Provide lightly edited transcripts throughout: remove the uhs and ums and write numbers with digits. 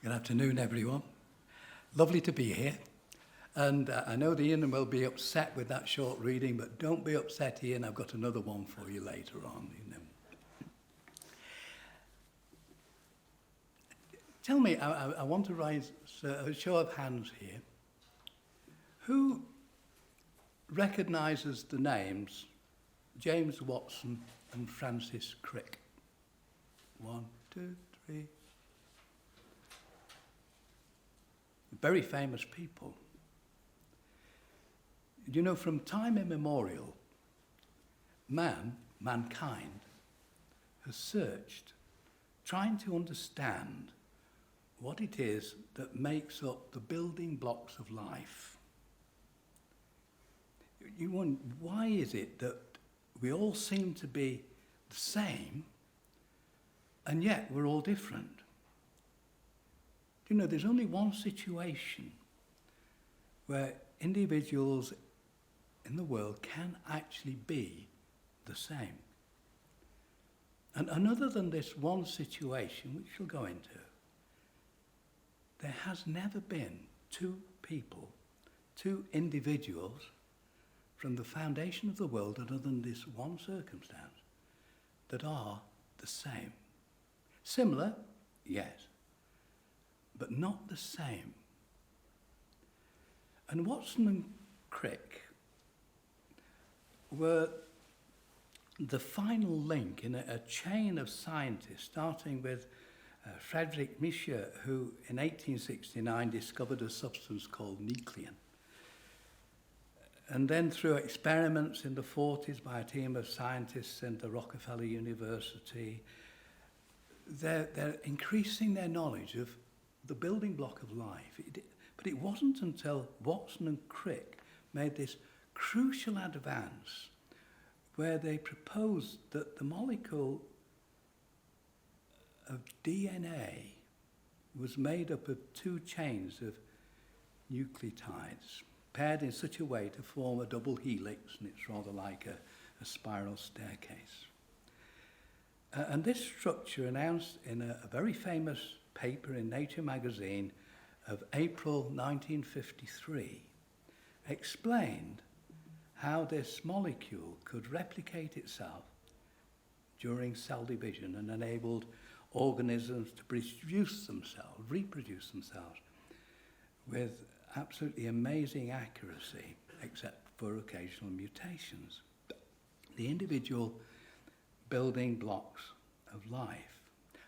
Good afternoon, everyone. Lovely to be here. And I know the Ian will be upset with that short reading, but don't be upset, Ian. I've got another one for you later on. Tell me, I want to raise a show of hands here. Who recognises the names James Watson and Francis Crick? 1, 2, 3. Very famous people. You know, from time immemorial, mankind, has searched, trying to understand what it is that makes up the building blocks of life. You wonder, why is it that we all seem to be the same, and yet we're all different? You know, there's only one situation where individuals in the world can actually be the same. And other than this one situation, which we'll go into, there has never been two people, two individuals from the foundation of the world, other than this one circumstance, that are the same. Similar, yes, but not the same. And Watson and Crick were the final link in a chain of scientists, starting with Frederick Michaux, who in 1869 discovered a substance called nuclein. And then through experiments in the 40s by a team of scientists in the Rockefeller University, they're increasing their knowledge of the building block of life. But it wasn't until Watson and Crick made this crucial advance where they proposed that the molecule of DNA was made up of two chains of nucleotides, paired in such a way to form a double helix, and it's rather like a spiral staircase. And this structure, announced in a very famous paper in Nature magazine of April 1953, explained how this molecule could replicate itself during cell division and enabled organisms to reproduce themselves with absolutely amazing accuracy, except for occasional mutations. The individual building blocks of life.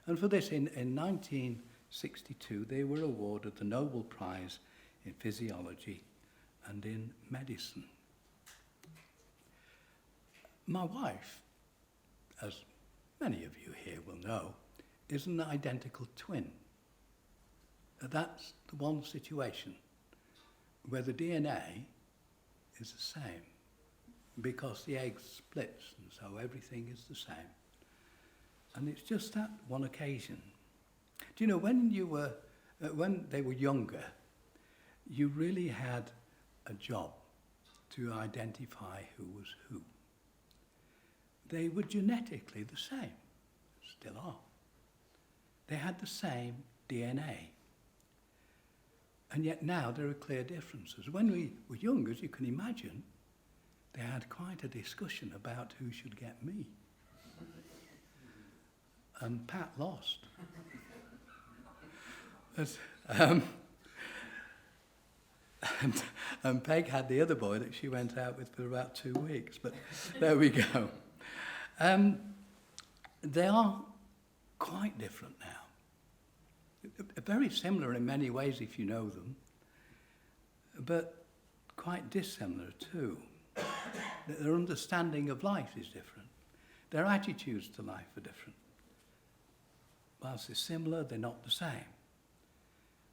And for this, in 1962, they were awarded the Nobel Prize in Physiology and in Medicine. My wife, as many of you here will know, is an identical twin. That's the one situation where the DNA is the same, because the egg splits, and so everything is the same. And it's just that one occasion. Do you know, when they were younger, you really had a job to identify who was who. They were genetically the same, still are. They had the same DNA. And yet now there are clear differences. When we were young, as you can imagine, they had quite a discussion about who should get me. And Pat lost. And Peg had the other boy that she went out with for about 2 weeks. But there we go. They are quite different now. Very similar in many ways if you know them, but quite dissimilar too. Their understanding of life is different. Their attitudes to life are different. Whilst they're similar, they're not the same.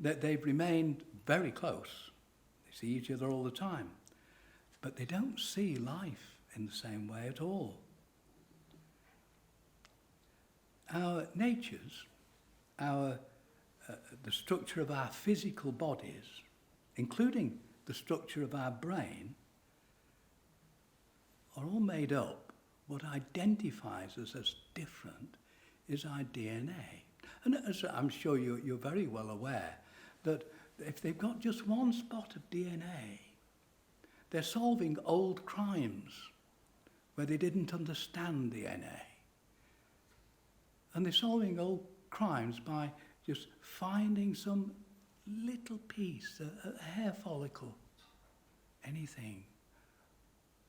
They've remained very close. They see each other all the time, but they don't see life in the same way at all. Our natures, the structure of our physical bodies, including the structure of our brain, are all made up. What identifies us as different is our DNA. And as I'm sure you're very well aware, that if they've got just one spot of DNA, they're solving old crimes where they didn't understand DNA. And they're solving old crimes by just finding some little piece, a hair follicle, anything.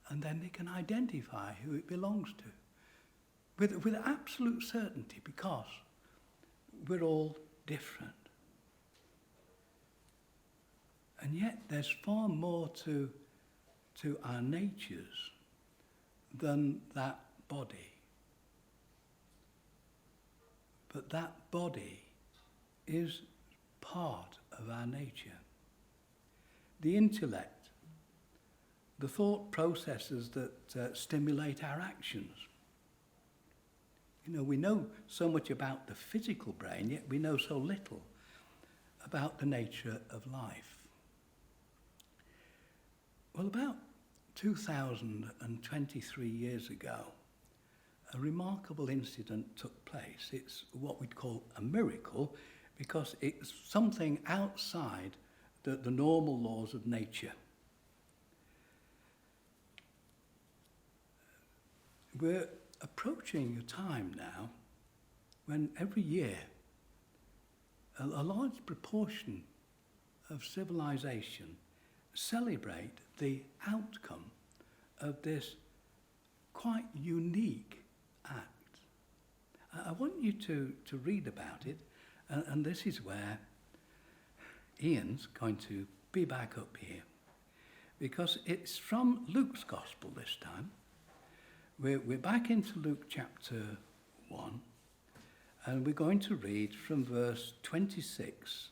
And then they can identify who it belongs to with absolute certainty, because we're all different. And yet there's far more to our natures than that body. But that body is part of our nature. The intellect, the thought processes that stimulate our actions. We know so much about the physical brain, yet we know so little about the nature of life. Well, about 2023 years ago, a remarkable incident took place. It's what we'd call a miracle, because it's something outside the normal laws of nature. We're approaching a time now when every year a large proportion of civilization celebrate the outcome of this quite unique act. I want you to read about it, and this is where Ian's going to be back up here, because it's from Luke's Gospel this time. We're back into Luke chapter 1, and we're going to read from verse 26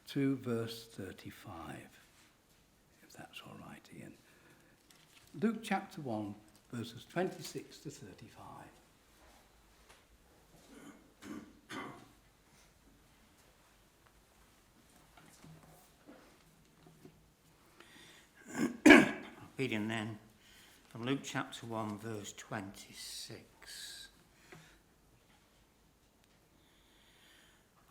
to verse 35, if that's all right, Ian. Luke chapter 1, verses 26 to 35. Reading then from Luke chapter 1, verse 26.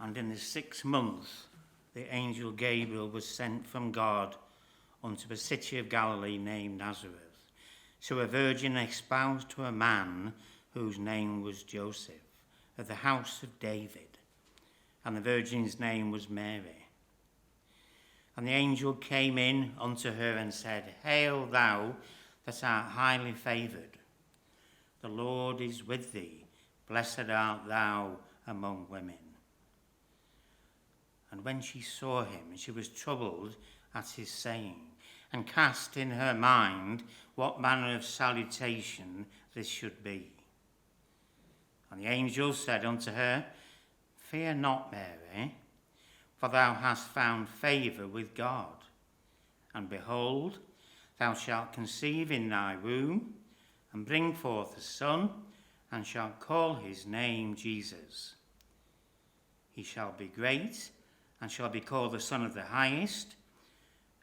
And in the 6th month, the angel Gabriel was sent from God unto a city of Galilee named Nazareth, to a virgin espoused to a man whose name was Joseph, of the house of David, and the virgin's name was Mary. And the angel came in unto her and said, Hail thou that art highly favoured, the Lord is with thee, blessed art thou among women. And when she saw him, she was troubled at his saying, and cast in her mind what manner of salutation this should be. And the angel said unto her, Fear not, Mary, for thou hast found favour with God. And behold, thou shalt conceive in thy womb, and bring forth a son, and shalt call his name Jesus. He shall be great, and shall be called the Son of the Highest,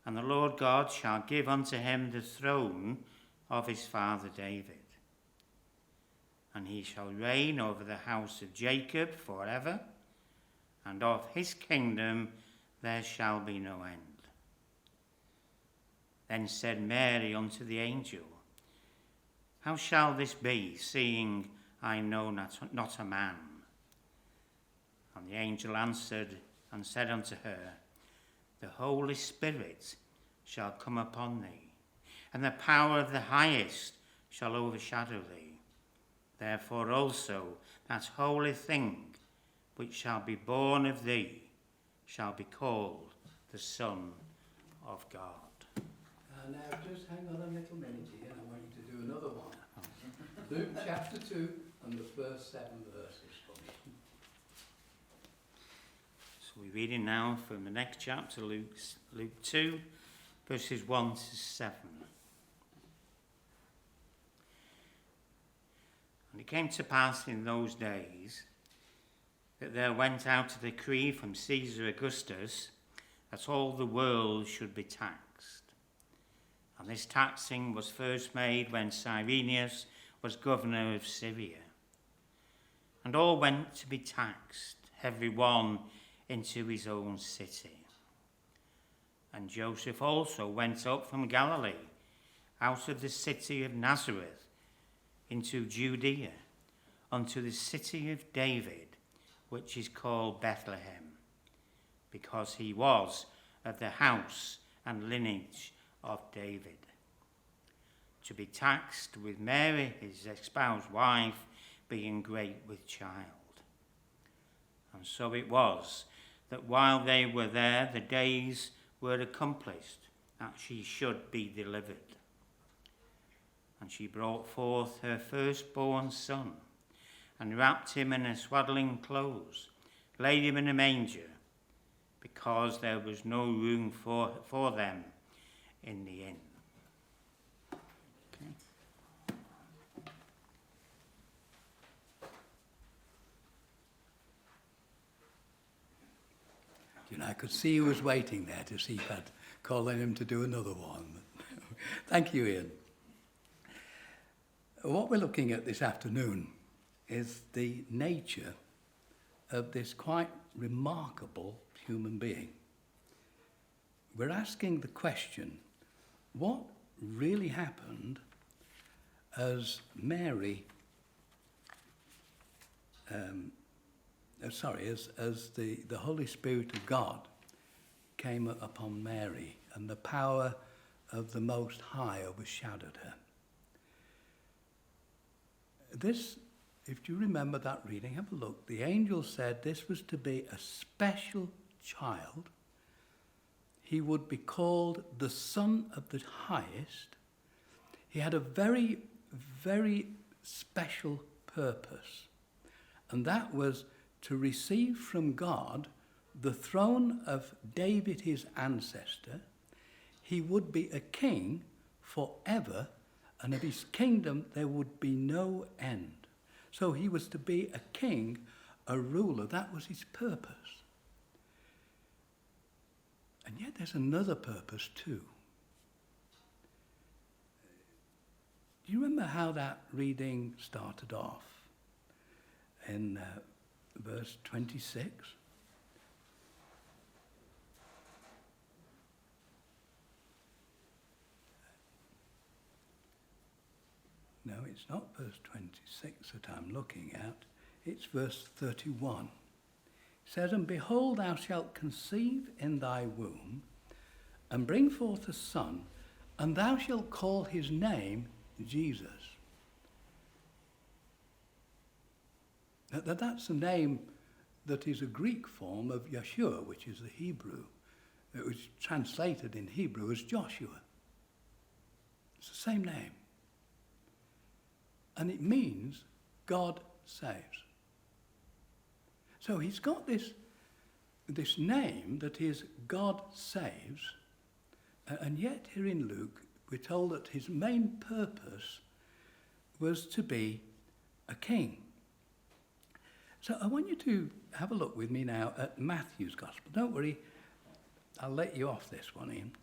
and the Lord God shall give unto him the throne of his father David. And he shall reign over the house of Jacob for ever, and of his kingdom there shall be no end. Then said Mary unto the angel, How shall this be, seeing I know not a man? And the angel answered and said unto her, The Holy Spirit shall come upon thee, and the power of the Highest shall overshadow thee. Therefore also that holy thing which shall be born of thee shall be called the Son of God. Now just hang on a little minute here, and I want you to do another one. Luke chapter 2 and the first 7 verses for me. So we're reading now from the next chapter, Luke 2, verses 1 to 7. And it came to pass in those days that there went out a decree from Caesar Augustus that all the world should be taxed. And this taxing was first made when Cyrenius was governor of Syria. And all went to be taxed, every one into his own city. And Joseph also went up from Galilee, out of the city of Nazareth, into Judea, unto the city of David, which is called Bethlehem, because he was of the house and lineage of David, to be taxed with Mary, his espoused wife, being great with child. And so it was that while they were there, the days were accomplished that she should be delivered. And she brought forth her firstborn son, and wrapped him in swaddling clothes, laid him in a manger, because there was no room for them in the inn. Okay. You know, I could see he was waiting there to see if I'd call on him to do another one. Thank you, Ian. What we're looking at this afternoon is the nature of this quite remarkable human being. We're asking the question, what really happened as Mary, as the Holy Spirit of God came upon Mary and the power of the Most High overshadowed her. This, if you remember that reading, have a look. The angel said this was to be a special child. He would be called the Son of the Highest. He had a very, very special purpose, and that was to receive from God the throne of David, his ancestor. He would be a king forever, and of his kingdom there would be no end. So he was to be a king, a ruler. That was his purpose. And yet there's another purpose too. Do you remember how that reading started off? In verse 26? No, it's not verse 26 that I'm looking at. It's verse 31. It says, "And behold, thou shalt conceive in thy womb, and bring forth a son, and thou shalt call his name Jesus." That's a name that is a Greek form of Yeshua, which is the Hebrew. It was translated in Hebrew as Joshua. It's the same name. And it means God saves. So he's got this name that is God saves, and yet here in Luke we're told that his main purpose was to be a king. So I want you to have a look with me now at Matthew's Gospel. Don't worry, I'll let you off this one, Ian.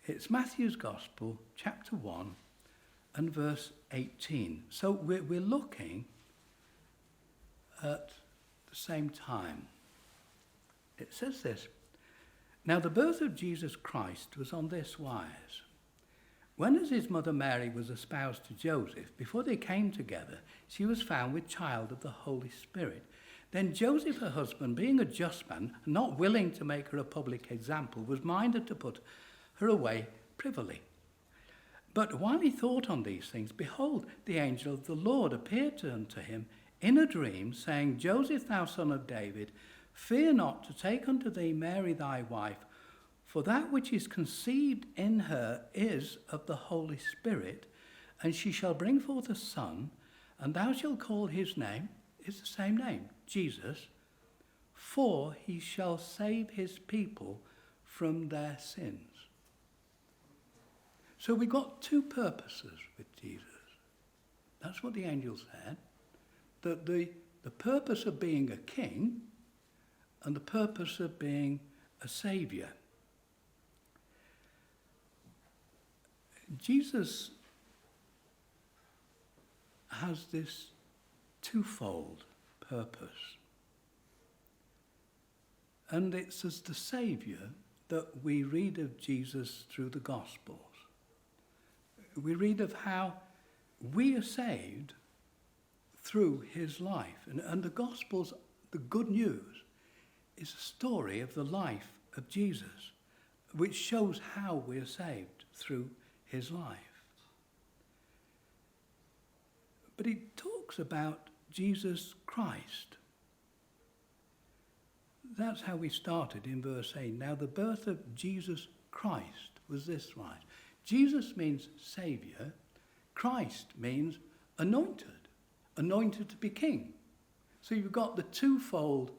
It's Matthew's Gospel, chapter 1, and verse 18. So we're looking at the same time. It says this, "Now the birth of Jesus Christ was on this wise. When as his mother Mary was espoused to Joseph, before they came together, she was found with child of the Holy Spirit. Then Joseph, her husband, being a just man, not willing to make her a public example, was minded to put her away privily. But while he thought on these things, behold, the angel of the Lord appeared unto him in a dream, saying, Joseph, thou son of David, fear not to take unto thee Mary thy wife, for that which is conceived in her is of the Holy Spirit, and she shall bring forth a son, and thou shalt call his name," is the same name, Jesus, "for he shall save his people from their sins." So we got two purposes with Jesus. That's what the angel said. That the purpose of being a king and the purpose of being a saviour. Jesus has this twofold purpose. And it's as the Saviour that we read of Jesus through the Gospels. We read of how we are saved through his life. And the Gospels, the good news, is a story of the life of Jesus, which shows how we are saved through his life. But it talks about Jesus Christ. That's how we started in verse 8. Now the birth of Jesus Christ was this wise. Jesus means Saviour. Christ means anointed. Anointed to be king. So you've got the twofold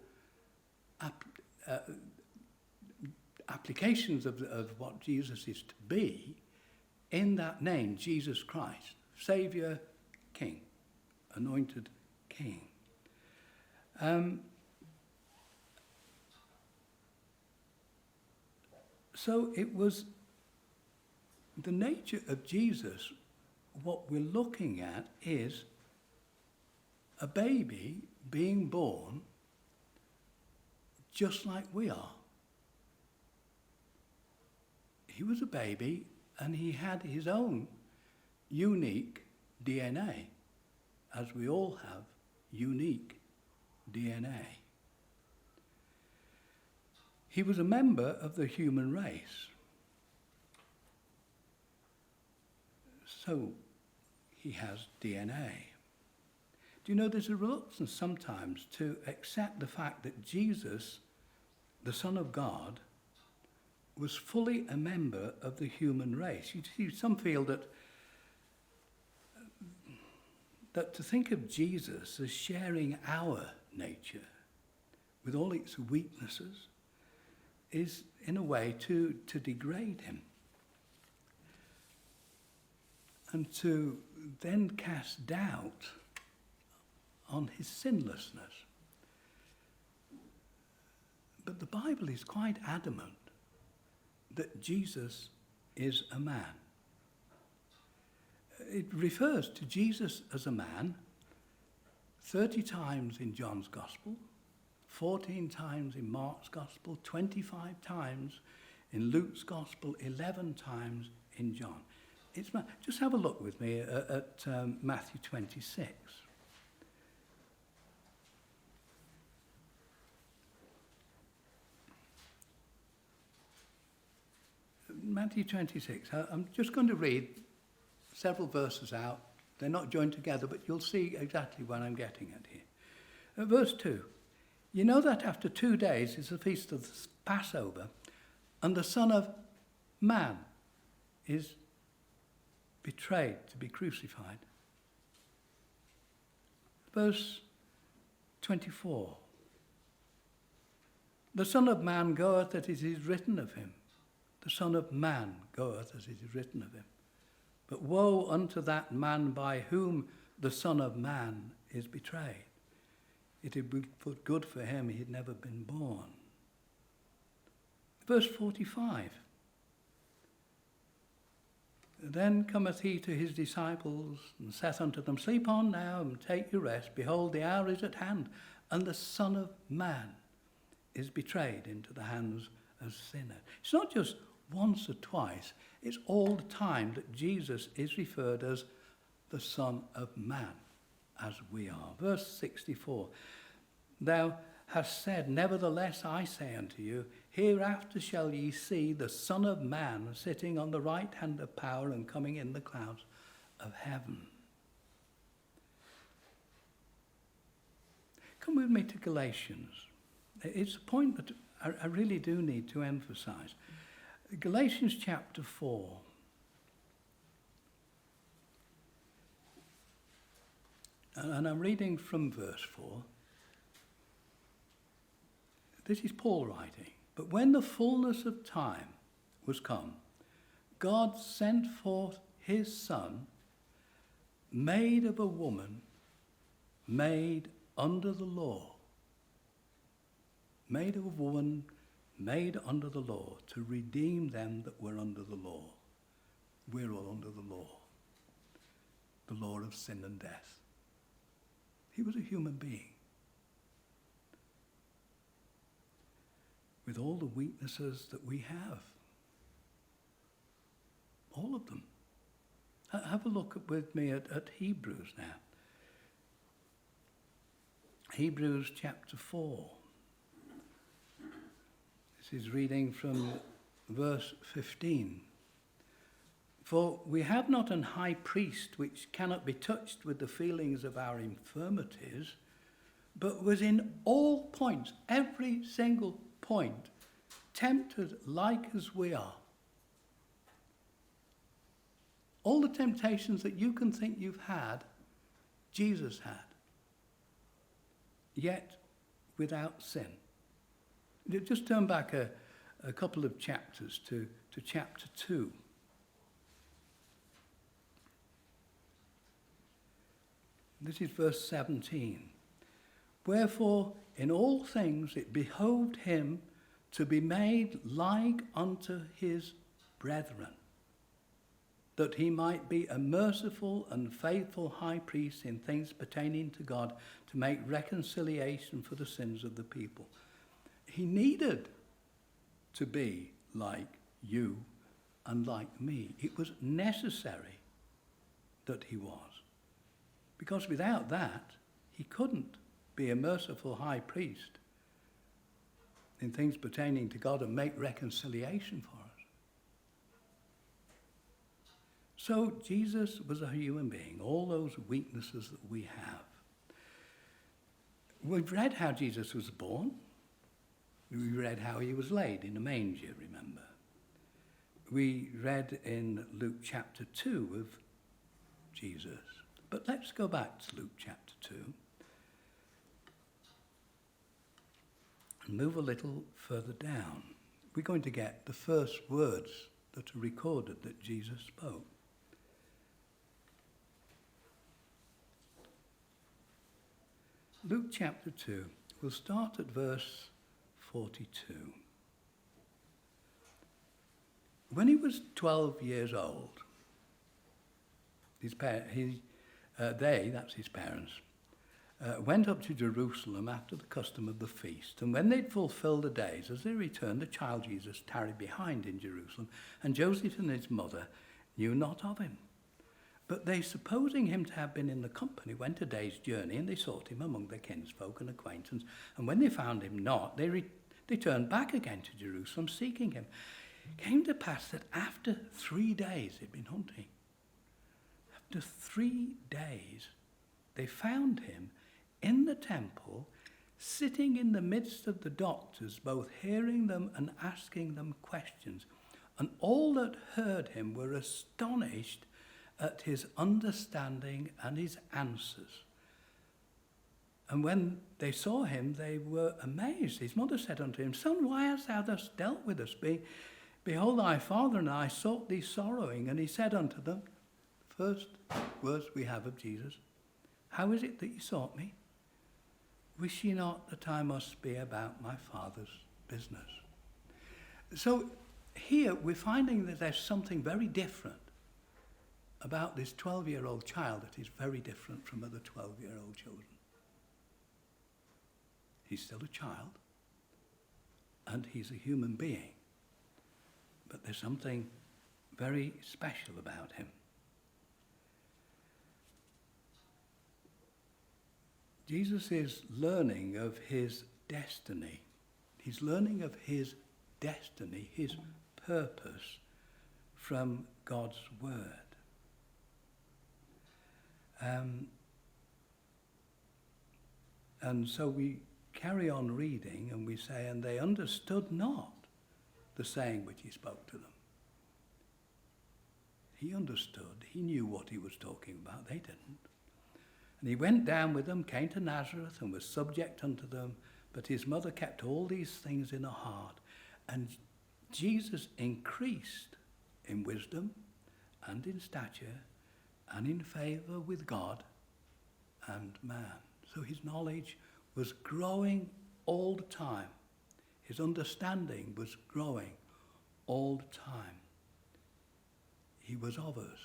applications of what Jesus is to be in that name, Jesus Christ. Saviour, king. Anointed king. So it was the nature of Jesus. What we're looking at is a baby being born just like we are. He was a baby and he had his own unique DNA, as we all have unique DNA. He was a member of the human race. So he has DNA. Do you know there's a reluctance sometimes to accept the fact that Jesus, the Son of God, was fully a member of the human race. You see, some feel that to think of Jesus as sharing our nature with all its weaknesses is, in a way, to degrade him. And to then cast doubt on his sinlessness. But the Bible is quite adamant that Jesus is a man. It refers to Jesus as a man 30 times in John's Gospel, 14 times in Mark's Gospel, 25 times in Luke's Gospel, 11 times in John. Just have a look with me at Matthew 26. Matthew 26. I'm just going to read several verses out. They're not joined together, but you'll see exactly what I'm getting at here. Verse 2. You know that after 2 days is the feast of the Passover, and the Son of Man is betrayed to be crucified. Verse 24. The Son of Man goeth as it is written of him. The Son of Man goeth as it is written of him. But woe unto that man by whom the Son of Man is betrayed. It had been good for him he had never been born. Verse 45. Then cometh he to his disciples, and saith unto them, Sleep on now, and take your rest. Behold, the hour is at hand, and the Son of Man is betrayed into the hands of sinners. It's not just once or twice, it's all the time that Jesus is referred as the Son of Man, as we are. Verse 64. Thou hast said, Nevertheless I say unto you, hereafter shall ye see the Son of Man sitting on the right hand of power and coming in the clouds of heaven. Come with me to Galatians. It's a point that I really do need to emphasize. Galatians chapter 4. And I'm reading from verse 4. This is Paul writing. But when the fullness of time was come, God sent forth his Son, made of a woman, made under the law. Made of a woman, made under the law, to redeem them that were under the law. We're all under the law of sin and death. He was a human being. with all the weaknesses that we have. All of them. Have a look with me at Hebrews now. Hebrews chapter 4. This is reading from verse 15. For we have not an high priest which cannot be touched with the feelings of our infirmities, but was in all points, every single point, tempted like as we are. All the temptations that you can think you've had, Jesus had. Yet without sin. Just turn back a couple of chapters to chapter 2. This is verse 17. Wherefore, in all things it behoved him to be made like unto his brethren, that he might be a merciful and faithful high priest in things pertaining to God, to make reconciliation for the sins of the people. He needed to be like you and like me. It was necessary that he was. Because without that, he couldn't be a merciful high priest in things pertaining to God and make reconciliation for us. So Jesus was a human being, all those weaknesses that we have. We've read how Jesus was born. We read how he was laid in a manger, remember. We read in Luke chapter 2 of Jesus. But let's go back to Luke chapter 2 and move a little further down. We're going to get the first words that are recorded that Jesus spoke. Luke chapter 2, we'll start at verse 42. When he was 12 years old, that's his parents, went up to Jerusalem after the custom of the feast. And when they'd fulfilled the days, as they returned, the child Jesus tarried behind in Jerusalem, and Joseph and his mother knew not of him. But they, supposing him to have been in the company, went a day's journey, and they sought him among their kinsfolk and acquaintance. And when they found him not, they turned back again to Jerusalem, seeking him. It came to pass that after 3 days they'd been hunting. After 3 days, they found him in the temple, sitting in the midst of the doctors, both hearing them and asking them questions. And all that heard him were astonished at his understanding and his answers. And when they saw him, they were amazed. His mother said unto him, Son, why hast thou thus dealt with us? Behold, thy father and I sought thee sorrowing. And he said unto them, first words we have of Jesus, how is it that ye sought me? Wish ye not that I must be about my Father's business? So here we're finding that there's something very different about this 12-year-old child that is very different from other 12-year-old children. He's still a child, and he's a human being. But there's something very special about him. Jesus is learning of his destiny. He's learning of his destiny, his purpose from God's word. And so we carry on reading and we say, and they understood not the saying which he spoke to them. He understood. He knew what he was talking about. They didn't. And he went down with them, came to Nazareth, and was subject unto them. But his mother kept all these things in her heart. And Jesus increased in wisdom and in stature and in favour with God and man. So his knowledge was growing all the time. His understanding was growing all the time. He was of us,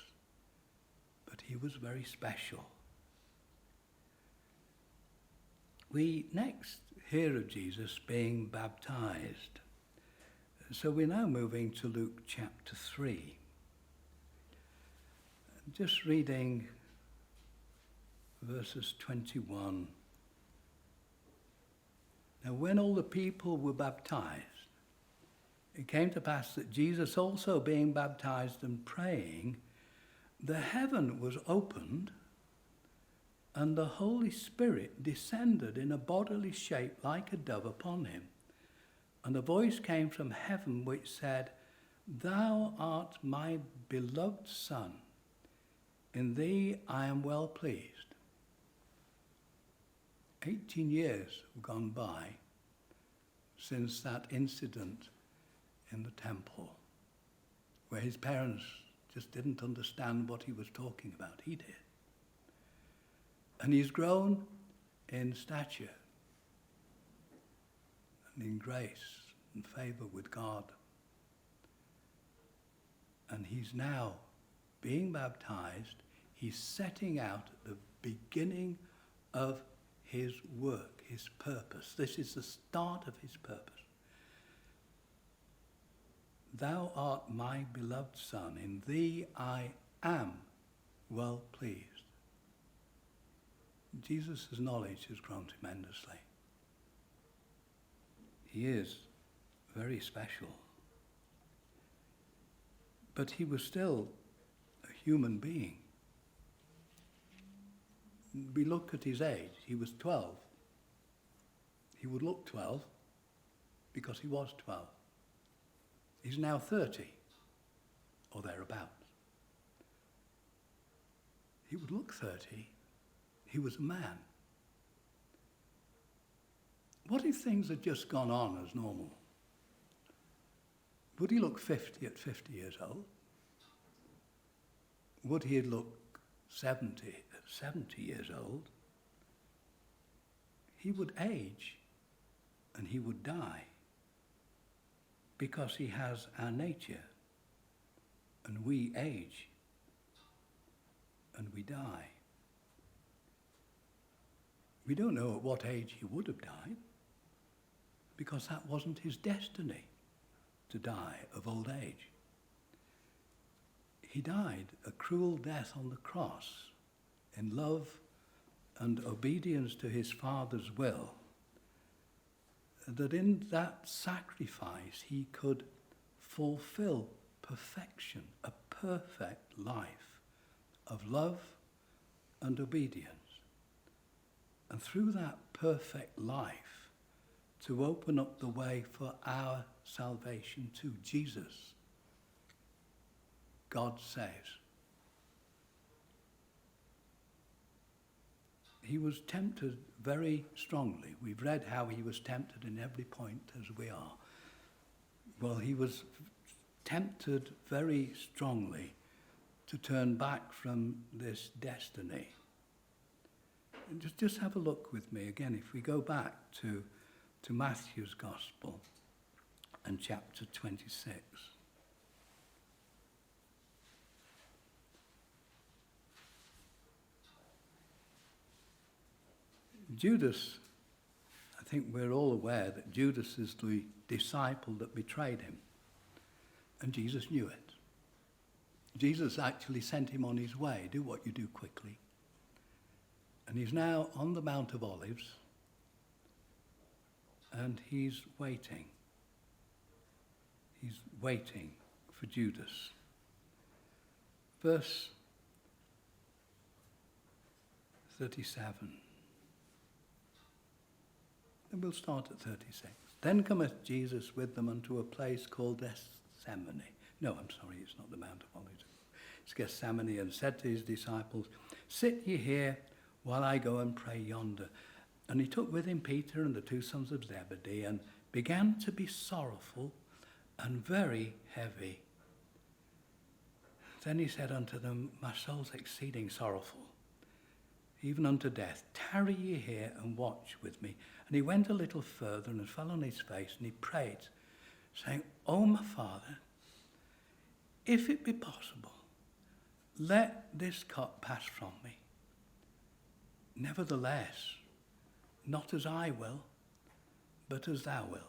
but he was very special. We next hear of Jesus being baptized. So we're now moving to Luke chapter 3. Just reading verses 21. Now when all the people were baptized, it came to pass that Jesus also being baptized and praying, the heaven was opened, and the Holy Spirit descended in a bodily shape like a dove upon him. And a voice came from heaven which said, Thou art my beloved Son, in thee I am well pleased. 18 years have gone by since that incident in the temple, where his parents just didn't understand what he was talking about. He did. And he's grown in stature and in grace and favor with God. And he's now being baptized. He's setting out the beginning of his work, his purpose. This is the start of his purpose. Thou art my beloved Son, in thee I am well pleased. Jesus' knowledge has grown tremendously. He is very special. But he was still a human being. We look at his age. He was 12. He would look 12 because he was 12. He's now 30 or thereabouts. He would look 30. He was a man. What if things had just gone on as normal? Would he look 50 at 50 years old? Would he look 70 at 70 years old? He would age and he would die because he has our nature, and we age and we die. We don't know at what age he would have died, because that wasn't his destiny, to die of old age. He died a cruel death on the cross in love and obedience to his Father's will, that in that sacrifice he could fulfill perfection, a perfect life of love and obedience. And through that perfect life, to open up the way for our salvation to Jesus. God saves. He was tempted very strongly. We've read how he was tempted in every point as we are. Well, he was tempted very strongly to turn back from this destiny. And just have a look with me again. If we go back to Matthew's Gospel and chapter 26. Judas, I think we're all aware that Judas is the disciple that betrayed him. And Jesus knew it. Jesus actually sent him on his way. Do what you do quickly. And he's now on the Mount of Olives. And he's waiting. He's waiting for Judas. Verse 37. And we'll start at 36. Then cometh Jesus with them unto a place called Gethsemane. No, I'm sorry, it's not the Mount of Olives. It's Gethsemane, and said to his disciples, Sit ye here while I go and pray yonder. And he took with him Peter and the two sons of Zebedee, and began to be sorrowful and very heavy. Then he said unto them, My soul's exceeding sorrowful, even unto death. Tarry ye here and watch with me. And he went a little further and fell on his face, and he prayed, saying, O my Father, if it be possible, let this cup pass from me. Nevertheless, not as I will, but as thou wilt.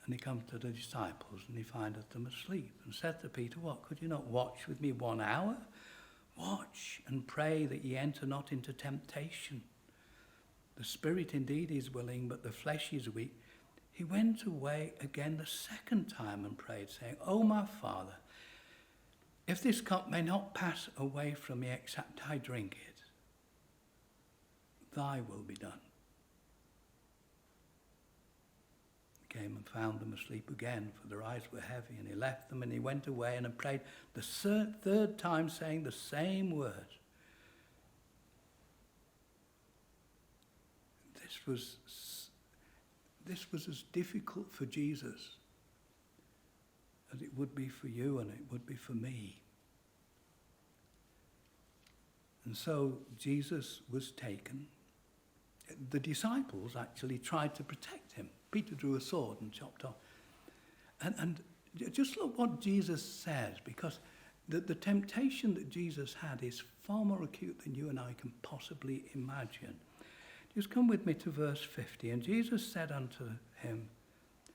And he comes to the disciples and he findeth them asleep, and said to Peter, what, could you not watch with me 1 hour? Watch and pray that ye enter not into temptation. The spirit indeed is willing, but the flesh is weak. He went away again the second time and prayed, saying, O my Father, if this cup may not pass away from me except I drink it, thy will be done. He came and found them asleep again, for their eyes were heavy, and he left them, and he went away and prayed the third time, saying the same words. This was as difficult for Jesus as it would be for you and it would be for me. And so Jesus was taken. The disciples actually tried to protect him. Peter drew a sword and chopped off. And just look what Jesus says, because the temptation that Jesus had is far more acute than you and I can possibly imagine. Just come with me to verse 50. And Jesus said unto him,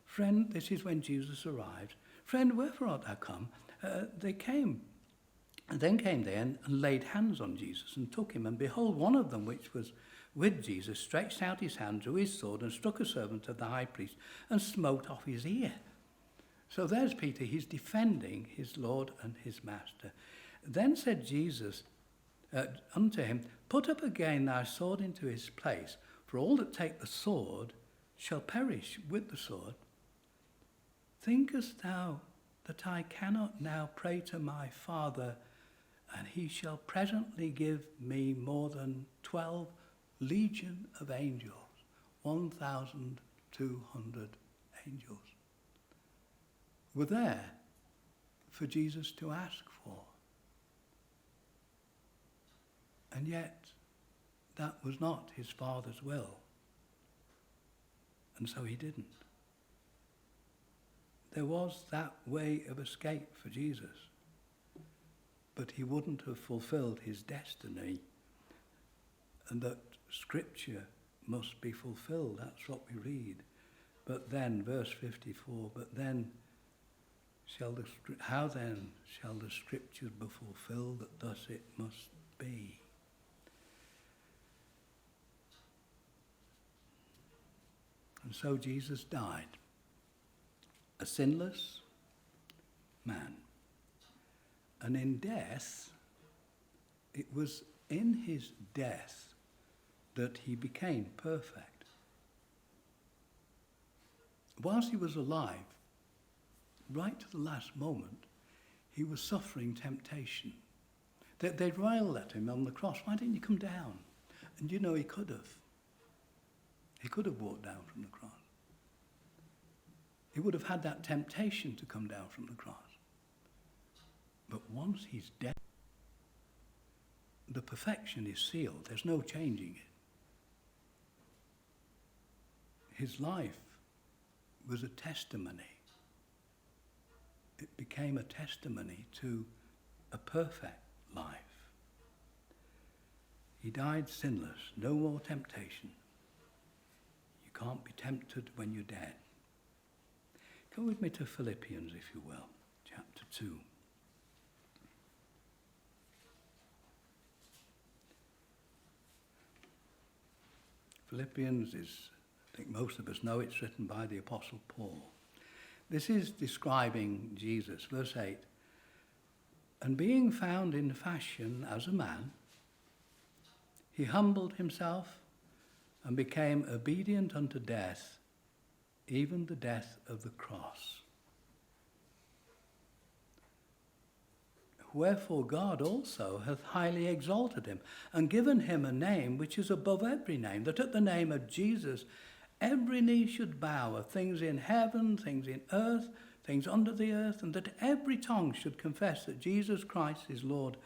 Friend, this is when Jesus arrived. Friend, wherefore art thou come? They came. And then came they and laid hands on Jesus and took him. And behold, one of them, which was with Jesus, stretched out his hand, drew his sword, and struck a servant of the high priest, and smote off his ear. So there's Peter. He's defending his Lord and his Master. Then said Jesus unto him, Put up again thy sword into his place, for all that take the sword shall perish with the sword. Thinkest thou that I cannot now pray to my Father, and he shall presently give me more than 12 legion of angels, 1,200 angels, were there for Jesus to ask for. And yet, that was not his Father's will. And so he didn't. There was that way of escape for Jesus. But he wouldn't have fulfilled his destiny. And that Scripture must be fulfilled. That's what we read. But then, verse 54, but then how then shall the Scriptures be fulfilled that thus it must be? And so Jesus died, a sinless man. And in death, it was in his death that he became perfect. Whilst he was alive, right to the last moment, he was suffering temptation. They railed at him on the cross. Why didn't you come down? And you know, he could have. He could have walked down from the cross. He would have had that temptation to come down from the cross. But once he's dead, the perfection is sealed. There's no changing it. His life was a testimony. It became a testimony to a perfect life. He died sinless, no more temptation. You can't be tempted when you're dead. Come with me to Philippians, if you will, chapter 2. Philippians is, I think most of us know, it's written by the Apostle Paul. This is describing Jesus, verse 8. And being found in fashion as a man, he humbled himself and became obedient unto death, even the death of the cross. Wherefore God also hath highly exalted him, and given him a name which is above every name, that at the name of Jesus every knee should bow, of things in heaven, things in earth, things under the earth, and that every tongue should confess that Jesus Christ is Lord,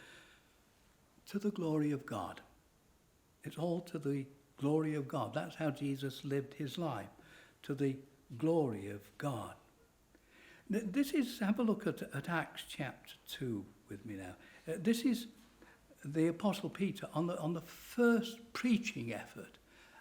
to the glory of God. It's all to the glory of God. That's how Jesus lived his life, to the glory of God. This is, have a look at Acts chapter 2 with me now. This is the Apostle Peter on the first preaching effort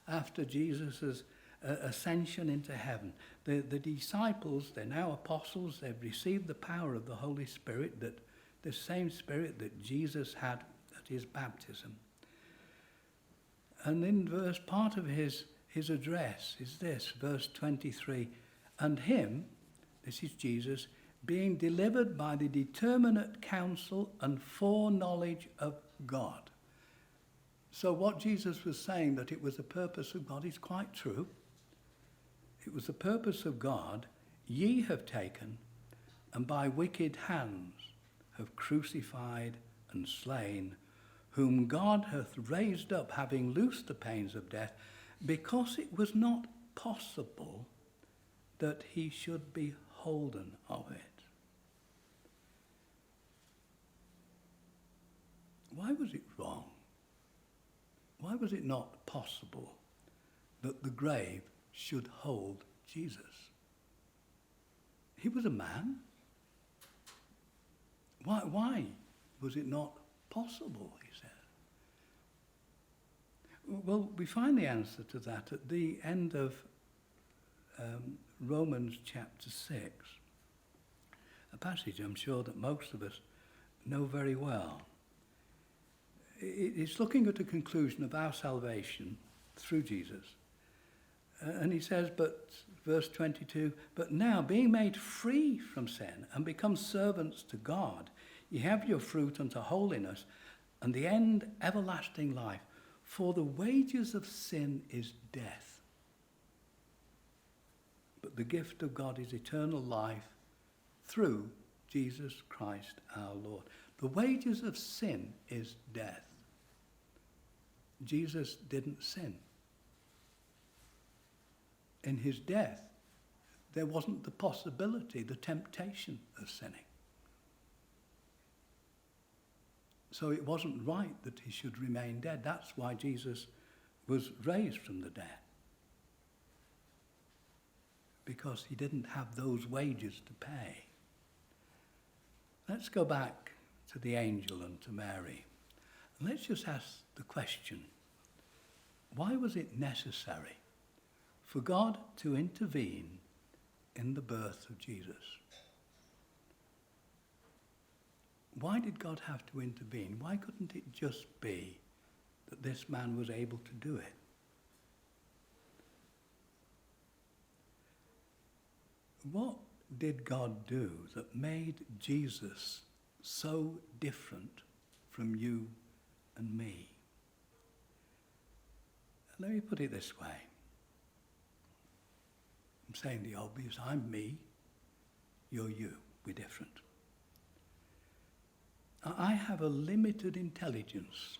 after Jesus has ascension into heaven. The disciples, they're now apostles, they've received the power of the Holy Spirit, that the same Spirit that Jesus had at his baptism. And in part of his address is this, verse 23, and him, this is Jesus, being delivered by the determinate counsel and foreknowledge of God. So what Jesus was saying, that it was the purpose of God, is quite true. It was the purpose of God, ye have taken, and by wicked hands have crucified and slain, whom God hath raised up, having loosed the pains of death, because it was not possible that he should be holden of it. Why was it wrong? Why was it not possible that the grave should hold Jesus? He was a man. Why was it not possible, he said? Well, we find the answer to that at the end of Romans chapter 6, a passage I'm sure that most of us know very well. It's looking at the conclusion of our salvation through Jesus. And he says, but, verse 22, but now, being made free from sin and become servants to God, ye have your fruit unto holiness, and the end everlasting life. For the wages of sin is death, but the gift of God is eternal life through Jesus Christ our Lord. The wages of sin is death. Jesus didn't sin. In his death, there wasn't the possibility, the temptation of sinning. So it wasn't right that he should remain dead. That's why Jesus was raised from the dead. Because he didn't have those wages to pay. Let's go back to the angel and to Mary. And let's just ask the question, why was it necessary for God to intervene in the birth of Jesus? Why did God have to intervene? Why couldn't it just be that this man was able to do it? What did God do that made Jesus so different from you and me? Let me put it this way. I'm saying the obvious. I'm me, you're you. We're different. I have a limited intelligence.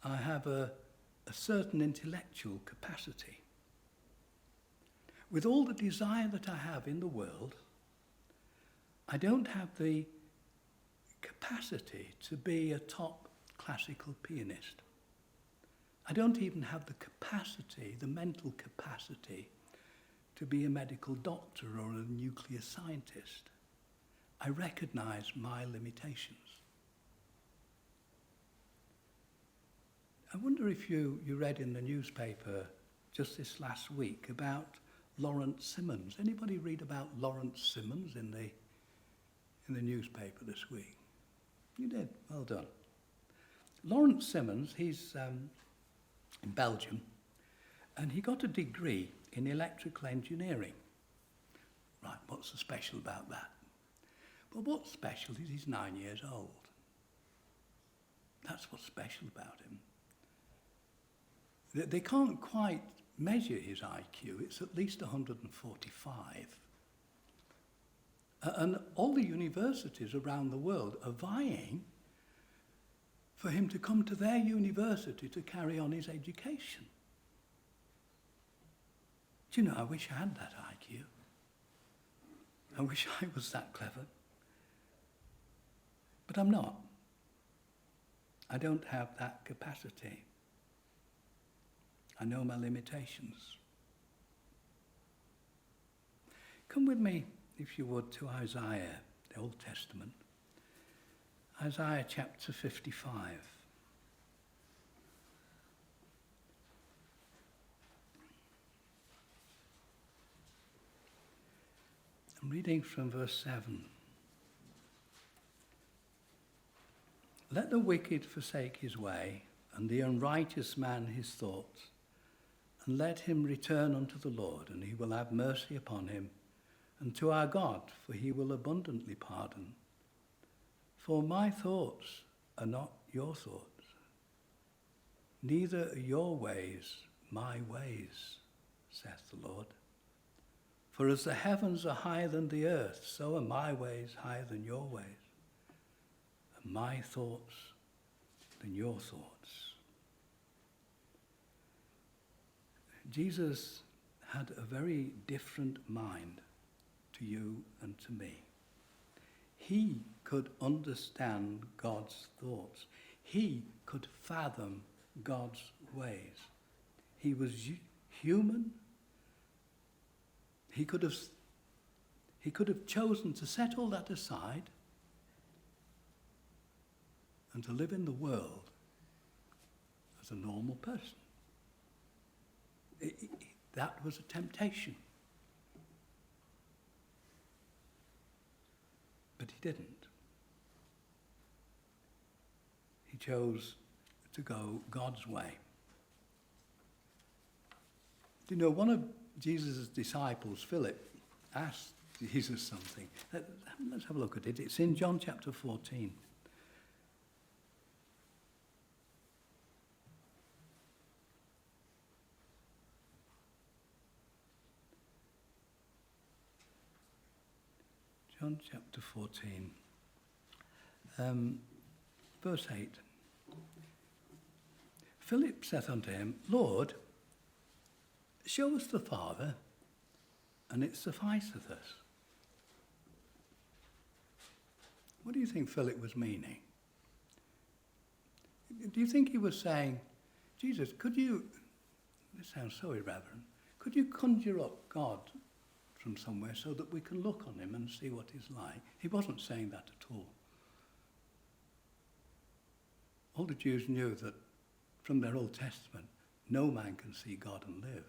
I have a certain intellectual capacity. With all the desire that I have in the world, I don't have the capacity to be a top classical pianist. I don't even have the capacity, the mental capacity, to be a medical doctor or a nuclear scientist. I recognize my limitations. I wonder if you read in the newspaper just this last week about Lawrence Simmons. Anybody read about Lawrence Simmons in the newspaper this week? You did. Well done. Lawrence Simmons, he's in Belgium, and he got a degree in electrical engineering. Right, what's so special about that? Well, what's special is he's 9 years old. That's what's special about him. They can't quite measure his IQ. It's at least 145. And all the universities around the world are vying for him to come to their university to carry on his education. Do you know, I wish I had that IQ. I wish I was that clever. But I'm not. I don't have that capacity. I know my limitations. Come with me, if you would, to Isaiah, the Old Testament. Isaiah chapter 55. I'm reading from verse 7. Let the wicked forsake his way, and the unrighteous man his thoughts, and let him return unto the Lord, and he will have mercy upon him, and to our God, for he will abundantly pardon. For my thoughts are not your thoughts, neither are your ways my ways, saith the Lord. For as the heavens are higher than the earth, so are my ways higher than your ways, and my thoughts than your thoughts. Jesus had a very different mind to you and to me. He could understand God's thoughts. He could fathom God's ways. He was human. He could have chosen to set all that aside and to live in the world as a normal person. That was a temptation. But he didn't. He chose to go God's way. You know, one of Jesus' disciples, Philip, asked Jesus something. Let's have a look at it. It's in John chapter 14. John chapter 14, verse 8. Philip saith unto him, Lord, show us the Father, and it sufficeth us. What do you think Philip was meaning? Do you think he was saying, Jesus, could you, this sounds so irreverent, could you conjure up God from somewhere so that we can look on him and see what he's like? He wasn't saying that at all. All the Jews knew that from their Old Testament, no man can see God and live.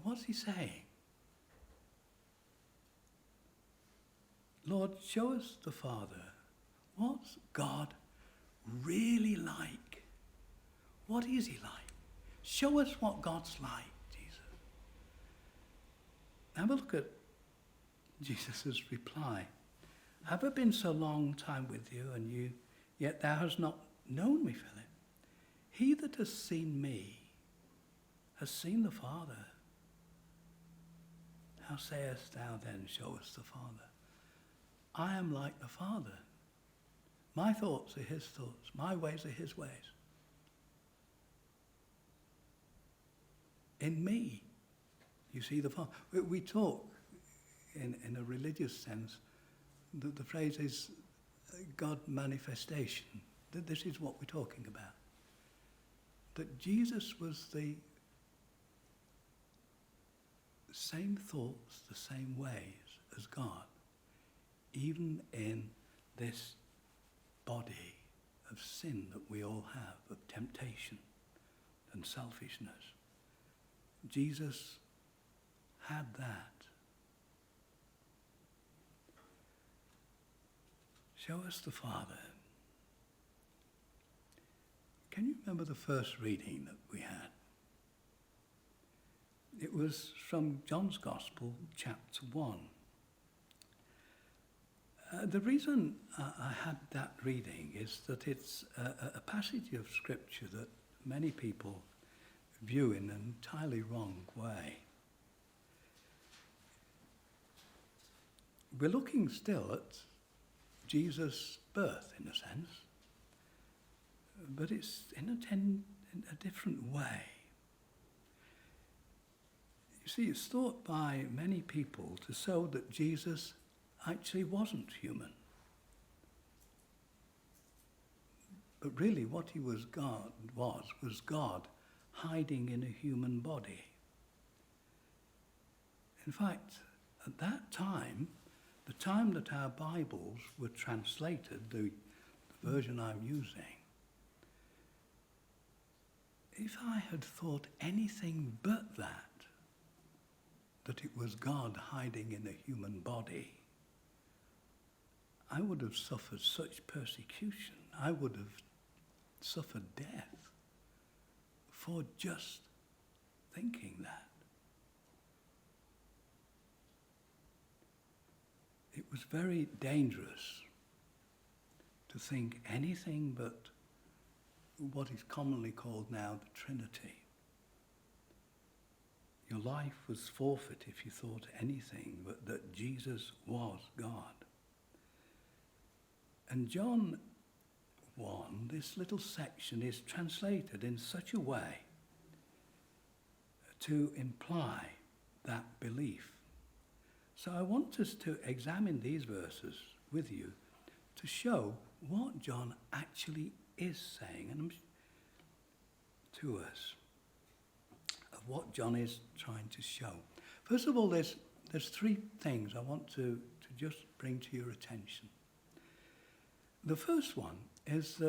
What's he saying? Lord, show us the Father. What's God really like? What is he like? Show us what God's like. Have a look at Jesus' reply. Have I been so long time with you, and you, yet thou hast not known me, Philip? He that has seen me has seen the Father. How sayest thou then, show us the Father? I am like the Father. My thoughts are his thoughts. My ways are his ways. In me, you see the Father. We talk in a religious sense. The phrase is God manifestation. This is what we're talking about. That Jesus was the same thoughts, the same ways as God, even in this body of sin that we all have, of temptation and selfishness. Jesus had that. Show us the Father. Can you remember the first reading that we had? It was from John's Gospel, chapter 1. The reason I had that reading is that it's a passage of Scripture that many people view in an entirely wrong way. We're looking still at Jesus' birth, in a sense, but it's in a different way. You see, it's thought by many people to show that Jesus actually wasn't human. But really what he was God hiding in a human body. In fact, at that time, the time that our Bibles were translated, the version I'm using, if I had thought anything but that, that it was God hiding in a human body, I would have suffered such persecution. I would have suffered death for just thinking that. It was very dangerous to think anything but what is commonly called now the Trinity. Your life was forfeit if you thought anything but that Jesus was God. And John 1, this little section is translated in such a way to imply that belief. So I want us to examine these verses with you to show what John actually is saying and to us, of what John is trying to show. First of all, there's three things I want to just bring to your attention. The first one is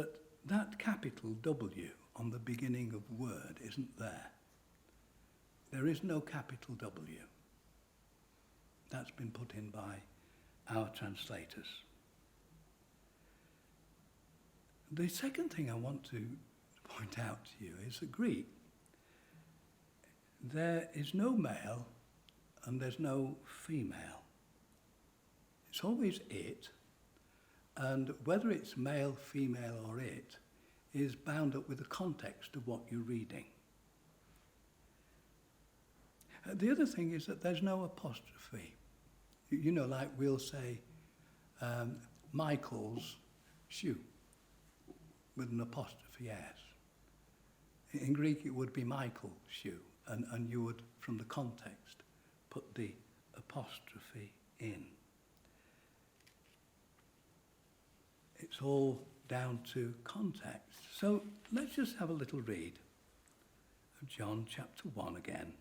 that capital W on the beginning of word isn't there. There is no capital W. That's been put in by our translators. The second thing I want to point out to you is the Greek. There is no male and there's no female. It's always it, and whether it's male, female, or it is bound up with the context of what you're reading. The other thing is that there's no apostrophe. You know, like we'll say, Michael's shoe, with an apostrophe S. In Greek it would be Michael's shoe, and you would, from the context, put the apostrophe in. It's all down to context. So let's just have a little read of John chapter 1 again.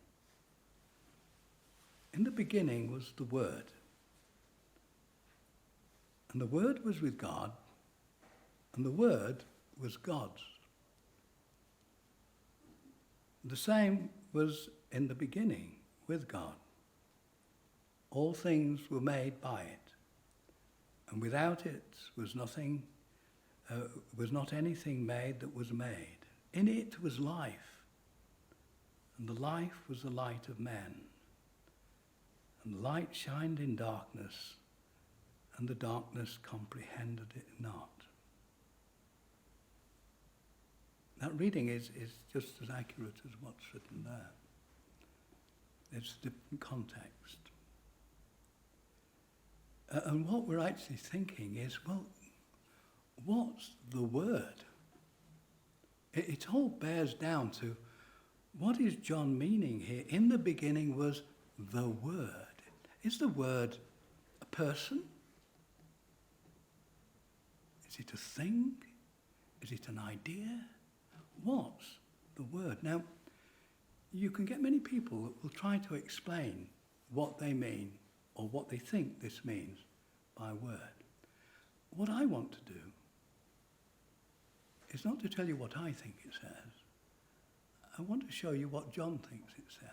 In the beginning was the Word, and the Word was with God, and the Word was God's. The same was in the beginning with God. All things were made by it, and without it was not anything made that was made. In it was life, and the life was the light of men. And the light shined in darkness, and the darkness comprehended it not. That reading is just as accurate as what's written there. It's a different context. And what we're actually thinking is, well, what's the Word? It all bears down to, what is John meaning here? In the beginning was the Word. Is the Word a person? Is it a thing? Is it an idea? What's the Word? Now, you can get many people that will try to explain what they mean or what they think this means by word. What I want to do is not to tell you what I think it says. I want to show you what John thinks it says.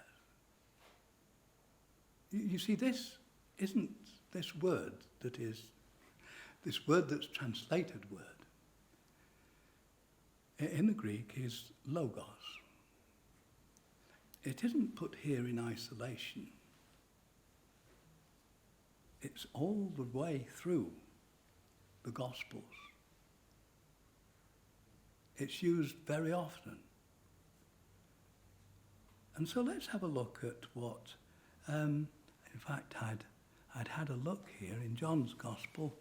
You see, this isn't this word that's translated word. In the Greek is logos. It isn't put here in isolation. It's all the way through the Gospels. It's used very often. And so let's have a look at what, in fact, I'd had a look here in John's Gospel.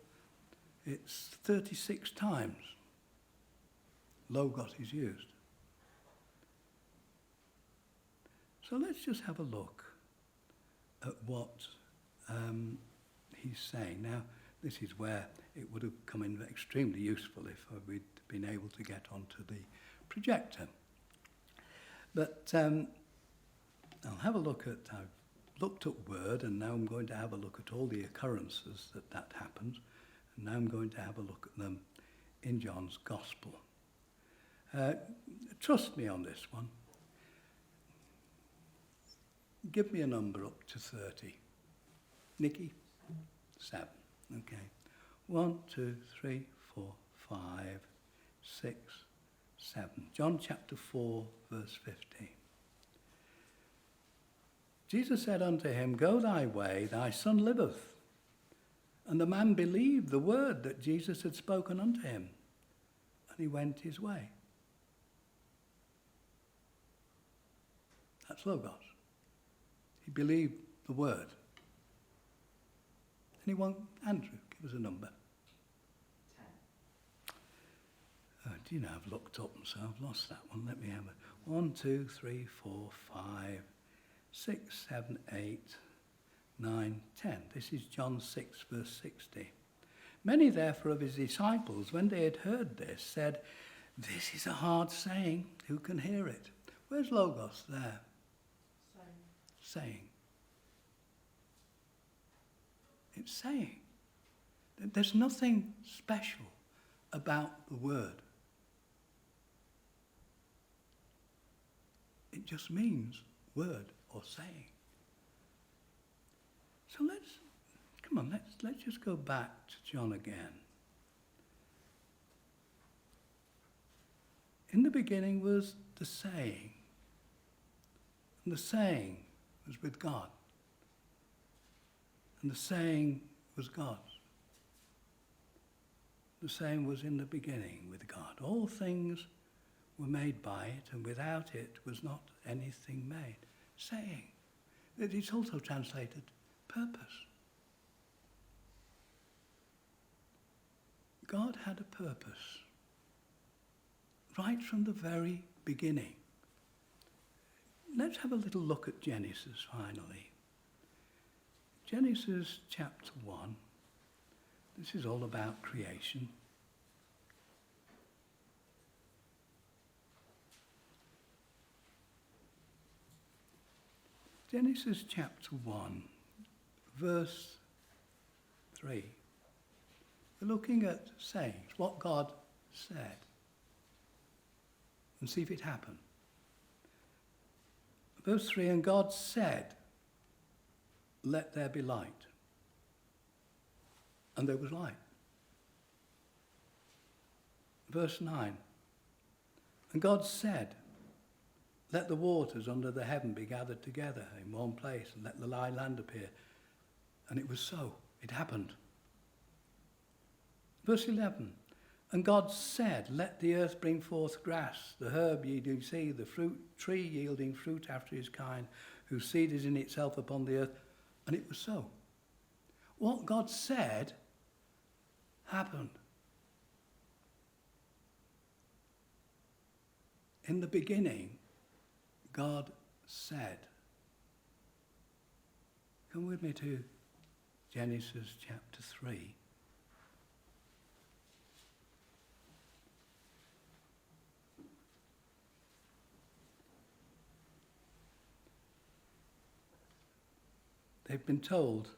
It's 36 times logos is used. So let's just have a look at what he's saying. Now, this is where it would have come in extremely useful if we'd been able to get onto the projector. But I'll have a look at, I've looked at word, and now I'm going to have a look at all the occurrences that happens, and now I'm going to have a look at them in John's Gospel. Trust me on this one. Give me a number up to 30. Nikki? 7. Okay. 1, 2, 3, 4, 5, 6, 7. John chapter 4, verse 15. Jesus said unto him, Go thy way, thy son liveth. And the man believed the word that Jesus had spoken unto him, and he went his way. That's Logos. He believed the word. And he won't, Andrew, give us a number. 10. Do you know, I've looked up, so I've lost that one. Let me have it. 1, 2, 3, 4, 5, 6, 7, 8, 9, 10. This is John 6, verse 60. Many, therefore, of his disciples, when they had heard this, said, This is a hard saying. Who can hear it? Where's Logos there? Saying. It's saying. There's nothing special about the word. It just means word or saying. So let's just go back to John again. In the beginning was the saying, and the saying was with God, and the saying was God. The saying was in the beginning with God. All things were made by it, and without it was not anything made. Saying. It's also translated purpose. God had a purpose right from the very beginning. Let's have a little look at Genesis finally. Genesis chapter 1. This is all about creation. Genesis chapter 1, verse 3. We're looking at sayings, what God said, and see if it happened. Verse 3, and God said, Let there be light. And there was light. Verse 9, and God said, Let the waters under the heaven be gathered together in one place, and let the dry land appear. And it was so. It happened. Verse 11, and God said, Let the earth bring forth grass, the herb ye do see, the fruit tree yielding fruit after his kind, whose seed is in itself upon the earth. And it was so. What God said happened. In the beginning, God said. Come with me to Genesis chapter 3. They've been told,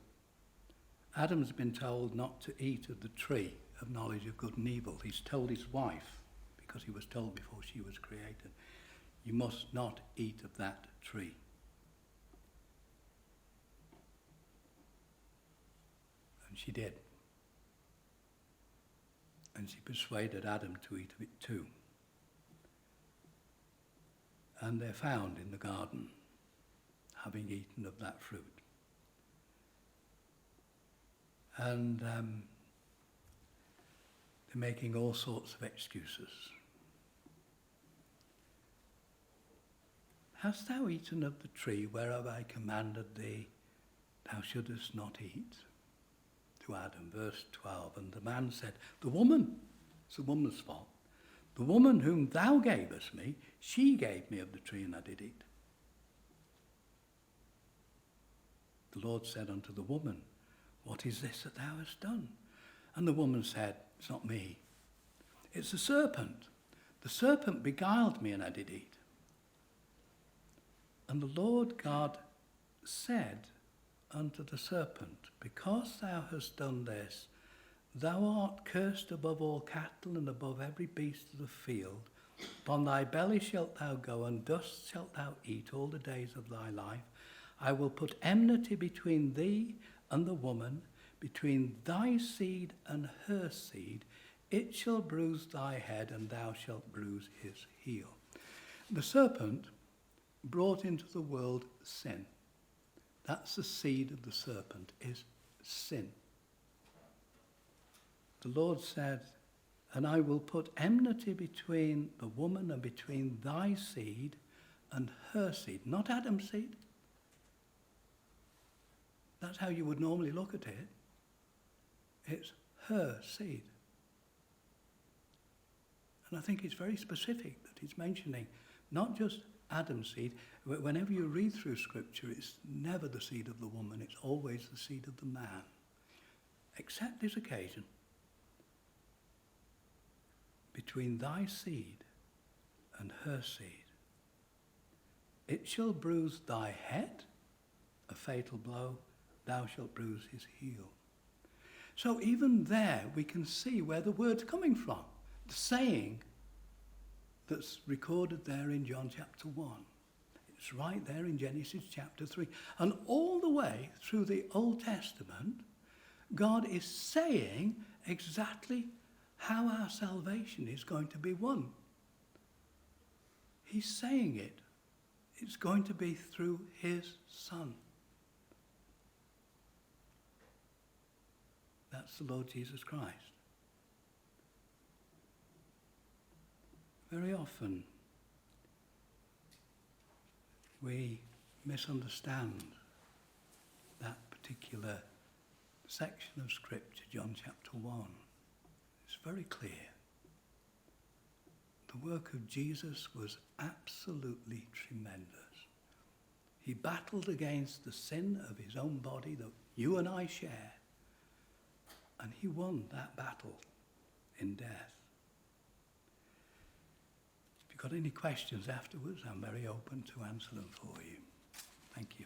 Adam's been told not to eat of the tree of knowledge of good and evil. He's told his wife, because he was told before she was created, you must not eat of that tree. And she did. And she persuaded Adam to eat of it too. And they're found in the garden, having eaten of that fruit. And they're making all sorts of excuses. Hast thou eaten of the tree whereof I commanded thee, thou shouldest not eat? To Adam, verse 12. And the man said, the woman, it's the woman's fault. The woman whom thou gavest me, she gave me of the tree, and I did eat. The Lord said unto the woman, what is this that thou hast done? And the woman said, it's not me. It's the serpent. The serpent beguiled me, and I did eat. And the Lord God said unto the serpent, because thou hast done this, thou art cursed above all cattle and above every beast of the field. Upon thy belly shalt thou go, and dust shalt thou eat all the days of thy life. I will put enmity between thee and the woman, between thy seed and her seed. It shall bruise thy head, and thou shalt bruise his heel. The serpent brought into the world sin. That's the seed of the serpent, is sin. The Lord said, and I will put enmity between the woman and between thy seed and her seed. Not Adam's seed. That's how you would normally look at it. It's her seed. And I think it's very specific that he's mentioning not just Adam's seed. Whenever you read through Scripture, it's never the seed of the woman. It's always the seed of the man. Except this occasion. Between thy seed and her seed. It shall bruise thy head, a fatal blow. Thou shalt bruise his heel. So even there we can see where the word's coming from. The saying that's recorded there in John chapter 1. It's right there in Genesis chapter 3. And all the way through the Old Testament, God is saying exactly how our salvation is going to be won. He's saying it. It's going to be through his Son. That's the Lord Jesus Christ. Very often we misunderstand that particular section of Scripture, John chapter 1. It's very clear. The work of Jesus was absolutely tremendous. He battled against the sin of his own body that you and I share. And he won that battle in death. If you've got any questions afterwards, I'm very open to answer them for you. Thank you.